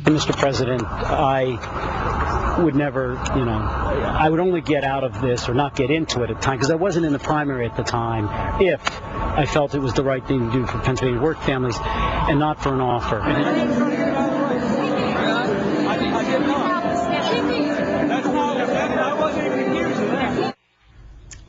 Mr. President, I would never, I would only get out of this or not get into it at the time, because I wasn't in the primary at the time, if I felt it was the right thing to do for Pennsylvania work families and not for an offer.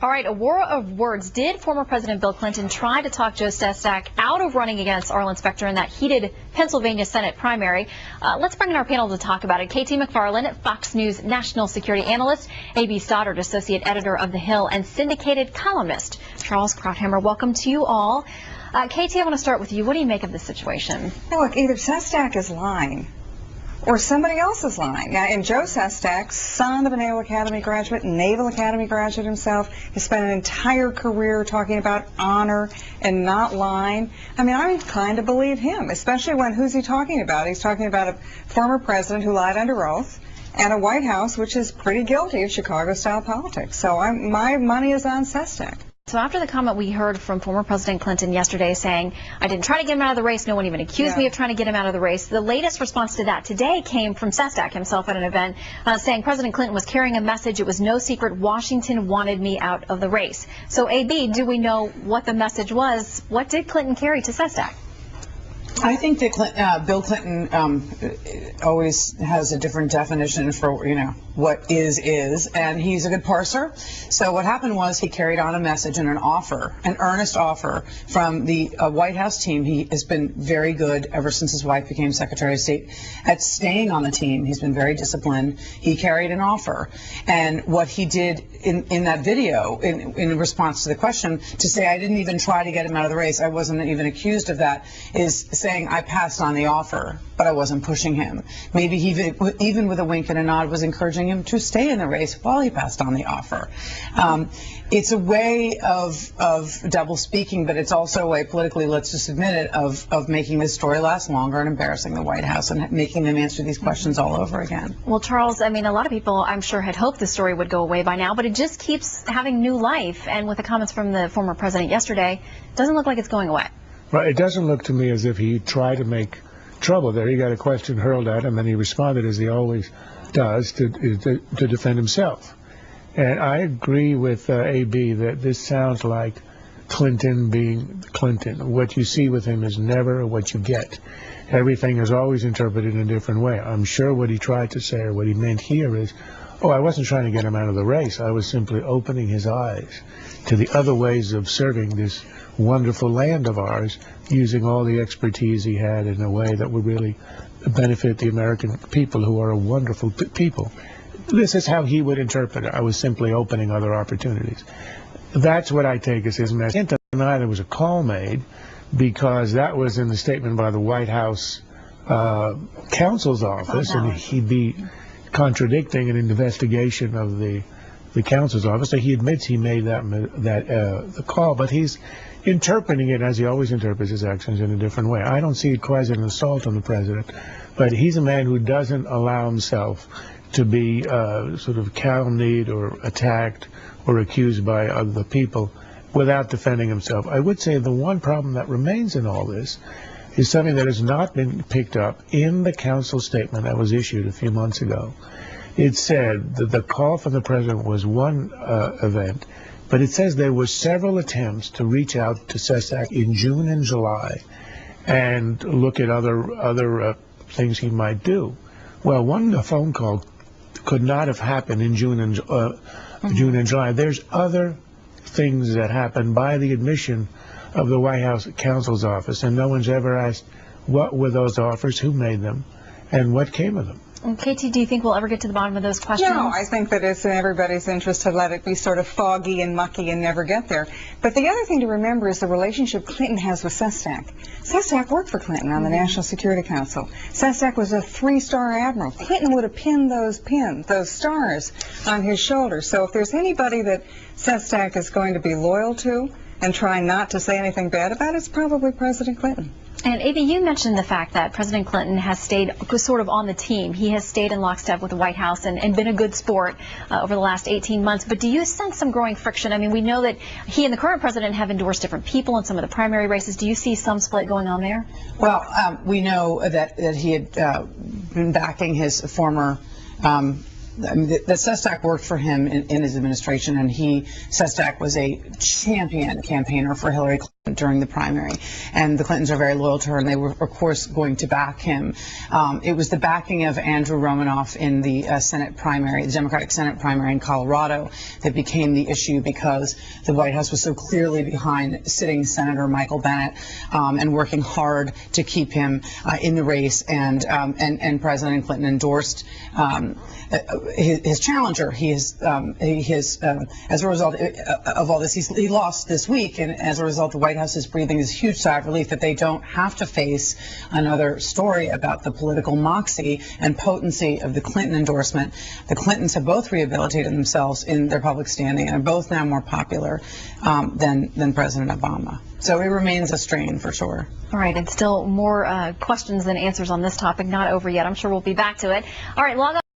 All right, a war of words. Did former President Bill Clinton try to talk Joe Sestak out of running against Arlen Specter in that heated Pennsylvania Senate primary? Let's bring in our panel to talk about it. KT McFarland, Fox News national security analyst, A.B. Stoddard, associate editor of The Hill and syndicated columnist. Charles Krauthammer, welcome to you all. KT, I want to start with you. What do you make of this situation? Well, look, either Sestak is lying or somebody else is lying. Now, and Joe Sestak, son of a Naval Academy graduate himself, has spent an entire career talking about honor and not lying. I mean, I'm inclined to believe him, especially when, who's he talking about? He's talking about a former president who lied under oath and a White House which is pretty guilty of Chicago-style politics. So my money is on Sestak. So after the comment we heard from former President Clinton yesterday saying, I didn't try to get him out of the race, no one even accused me of trying to get him out of the race, the latest response to that today came from Sestak himself at an event saying President Clinton was carrying a message. It was no secret Washington wanted me out of the race. So, A.B., do we know what the message was? What did Clinton carry to Sestak? I think that Bill Clinton always has a different definition for, what is, and he's a good parser. So what happened was he carried on a message and an offer, an earnest offer from the White House team. He has been very good ever since his wife became Secretary of State at staying on the team. He's been very disciplined. He carried an offer. And what he did in that video, in response to the question, to say I didn't even try to get him out of the race, I wasn't even accused of that, is saying I passed on the offer, but I wasn't pushing him. Maybe he, even with a wink and a nod, was encouraging him to stay in the race while he passed on the offer. It's a way of double speaking, but it's also a way, politically, let's just admit it, of making this story last longer and embarrassing the White House and making them answer these questions all over again. Well, Charles, I mean, a lot of people, I'm sure, had hoped the story would go away by now, but it just keeps having new life. And with the comments from the former president yesterday, it doesn't look like it's going away. Well, it doesn't look to me as if he tried to make trouble there. He got a question hurled at him, and he responded, as he always does, to defend himself. And I agree with A.B. that this sounds like Clinton being Clinton. What you see with him is never what you get. Everything is always interpreted in a different way. I'm sure what he tried to say or what he meant here is, I wasn't trying to get him out of the race. I was simply opening his eyes to the other ways of serving this wonderful land of ours, using all the expertise he had in a way that would really benefit the American people, who are a wonderful people. This is how he would interpret it. I was simply opening other opportunities. That's what I take as his message. I can't deny there was a call made, because that was in the statement by the White House counsel's office, and he'd be contradicting an investigation of the counsel's office. So he admits he made the call, but he's interpreting it as he always interprets his actions in a different way. I don't see it quite as an assault on the president, but he's a man who doesn't allow himself to be sort of calumniated or attacked or accused by other people without defending himself. I would say the one problem that remains in all this is something that has not been picked up in the council statement that was issued a few months ago. It said that the call from the president was one event, but it says there were several attempts to reach out to Sestak in June and July and look at other things he might do. Well, one phone call could not have happened in June and July. There's other things that happened by the admission of the White House counsel's office, and no one's ever asked what were those offers, who made them, and what came of them. KT, do you think we'll ever get to the bottom of those questions? No, I think that it's in everybody's interest to let it be sort of foggy and mucky and never get there. But the other thing to remember is the relationship Clinton has with Sestak. Sestak worked for Clinton on the National Security Council. Sestak was a 3-star admiral. Clinton would have pinned those stars on his shoulders. So if there's anybody that Sestak is going to be loyal to and try not to say anything bad about, it's probably President Clinton. And A.B., you mentioned the fact that President Clinton has stayed sort of on the team. He has stayed in lockstep with the White House and been a good sport over the last 18 months. But do you sense some growing friction? I mean, we know that he and the current president have endorsed different people in some of the primary races. Do you see some split going on there? Well, we know that he had been backing his former. The Sestak worked for him in his administration, and Sestak was a champion campaigner for Hillary Clinton during the primary, and the Clintons are very loyal to her, and they were, of course, going to back him. It was the backing of Andrew Romanoff in the Senate primary, the Democratic Senate primary in Colorado, that became the issue, because the White House was so clearly behind sitting Senator Michael Bennet and working hard to keep him in the race, and President Clinton endorsed his challenger. As a result of all this, he lost this week, and as a result, the White House is breathing this huge sigh of relief that they don't have to face another story about the political moxie and potency of the Clinton endorsement. The Clintons have both rehabilitated themselves in their public standing and are both now more popular than President Obama. So it remains a strain for sure. All right, and still more questions than answers on this topic. Not over yet. I'm sure we'll be back to it. All right, log on.